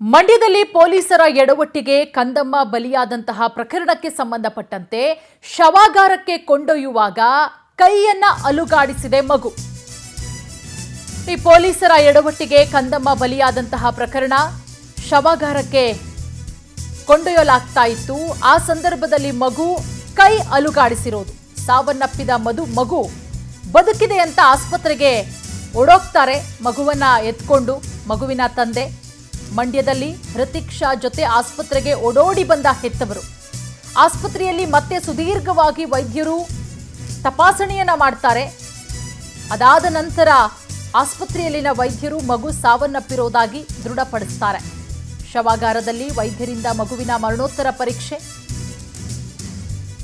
ಮಂಡ್ಯದಲ್ಲಿ ಪೊಲೀಸರ ಎಡವಟ್ಟಿಗೆ ಕಂದಮ್ಮ ಬಲಿಯಾದಂತಹ ಪ್ರಕರಣಕ್ಕೆ ಸಂಬಂಧಪಟ್ಟಂತೆ ಶವಾಗಾರಕ್ಕೆ ಕೊಂಡೊಯ್ಯುವಾಗ ಕೈಯನ್ನ ಅಲುಗಾಡಿಸಿದೆ ಮಗು. ಈ ಪೊಲೀಸರ ಎಡವಟ್ಟಿಗೆ ಕಂದಮ್ಮ ಬಲಿಯಾದಂತಹ ಪ್ರಕರಣ ಶವಾಗಾರಕ್ಕೆ ಕೊಂಡೊಯ್ಯಲಾಗ್ತಾ ಇತ್ತು. ಆ ಸಂದರ್ಭದಲ್ಲಿ ಮಗು ಕೈ ಅಲುಗಾಡಿಸಿರೋದು. ಸಾವನ್ನಪ್ಪಿದ ಮಗು ಬದುಕಿದೆ ಅಂತ ಆಸ್ಪತ್ರೆಗೆ ಓಡೋಗ್ತಾರೆ ಮಗುವನ್ನ ಎತ್ಕೊಂಡು. ಮಗುವಿನ ತಂದೆ ಮಂಡ್ಯದಲ್ಲಿ ಹೃತಿಕ್ ಶಾ ಜೊತೆ ಆಸ್ಪತ್ರೆಗೆ ಓಡೋಡಿ ಬಂದ ಹೆತ್ತವರು. ಆಸ್ಪತ್ರೆಯಲ್ಲಿ ಮತ್ತೆ ಸುದೀರ್ಘವಾಗಿ ವೈದ್ಯರು ತಪಾಸಣೆಯನ್ನ ಮಾಡ್ತಾರೆ. ಅದಾದ ನಂತರ ಆಸ್ಪತ್ರೆಯಲ್ಲಿನ ವೈದ್ಯರು ಮಗು ಸಾವನ್ನಪ್ಪಿರೋದಾಗಿ ದೃಢಪಡಿಸ್ತಾರೆ. ಶವಾಗಾರದಲ್ಲಿ ವೈದ್ಯರಿಂದ ಮಗುವಿನ ಮರಣೋತ್ತರ ಪರೀಕ್ಷೆ.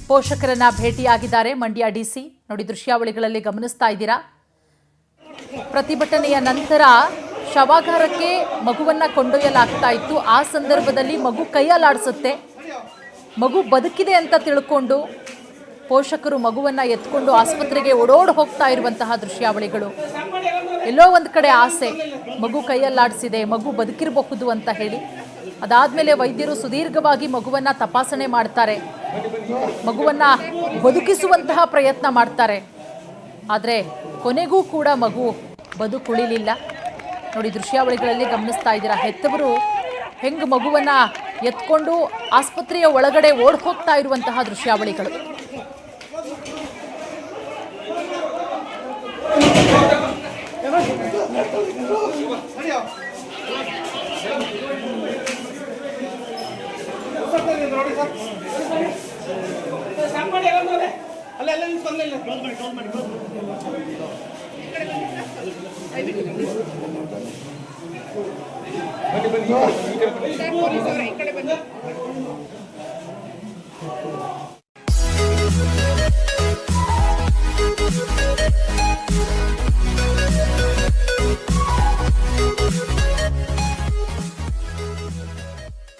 ಪೋಷಕರನ್ನ ಭೇಟಿಯಾಗಿದ್ದಾರೆ ಮಂಡ್ಯ ಡಿಸಿ. ನೋಡಿ, ದೃಶ್ಯಾವಳಿಗಳಲ್ಲಿ ಗಮನಿಸ್ತಾ ಇದ್ದೀರಾ. ಪ್ರತಿಭಟನೆಯ ನಂತರ ಶವಾಗಾರಕ್ಕೆ ಮಗುವನ್ನ ಕೊಂಡೊಯ್ಯಲಾಗ್ತಾ ಇತ್ತು. ಆ ಸಂದರ್ಭದಲ್ಲಿ ಮಗು ಕೈಯಲ್ಲಾಡಿಸುತ್ತೆ. ಮಗು ಬದುಕಿದೆ ಅಂತ ತಿಳ್ಕೊಂಡು ಪೋಷಕರು ಮಗುವನ್ನ ಎತ್ಕೊಂಡು ಆಸ್ಪತ್ರೆಗೆ ಓಡೋಡಿ ಹೋಗ್ತಾ ಇರುವಂತಹ ದೃಶ್ಯಾವಳಿಗಳು. ಎಲ್ಲೋ ಒಂದು ಕಡೆ ಆಸೆ, ಮಗು ಕೈಯಲ್ಲಾಡಿಸಿದೆ, ಮಗು ಬದುಕಿರಬಹುದು ಅಂತ ಹೇಳಿ. ಅದಾದ್ಮೇಲೆ ವೈದ್ಯರು ಸುದೀರ್ಘವಾಗಿ ಮಗುವನ್ನ ತಪಾಸಣೆ ಮಾಡ್ತಾರೆ, ಮಗುವನ್ನ ಬದುಕಿಸುವಂತಹ ಪ್ರಯತ್ನ ಮಾಡ್ತಾರೆ. ಆದರೆ ಕೊನೆಗೂ ಕೂಡ ಮಗು ಬದುಕುಳಿಲಿಲ್ಲ. ನೋಡಿ, ದೃಶ್ಯಾವಳಿಗಳಲ್ಲಿ ಗಮನಿಸ್ತಾ ಇದ್ದೀರಾ. ಹೆತ್ತವರು ಹೆಂಗ್ ಮಗುವನ್ನ ಎತ್ಕೊಂಡು ಆಸ್ಪತ್ರೆಯ ಒಳಗಡೆ ಓಡ್ ಹೋಗ್ತಾ ಇರುವಂತಹ ದೃಶ್ಯಾವಳಿಗಳು.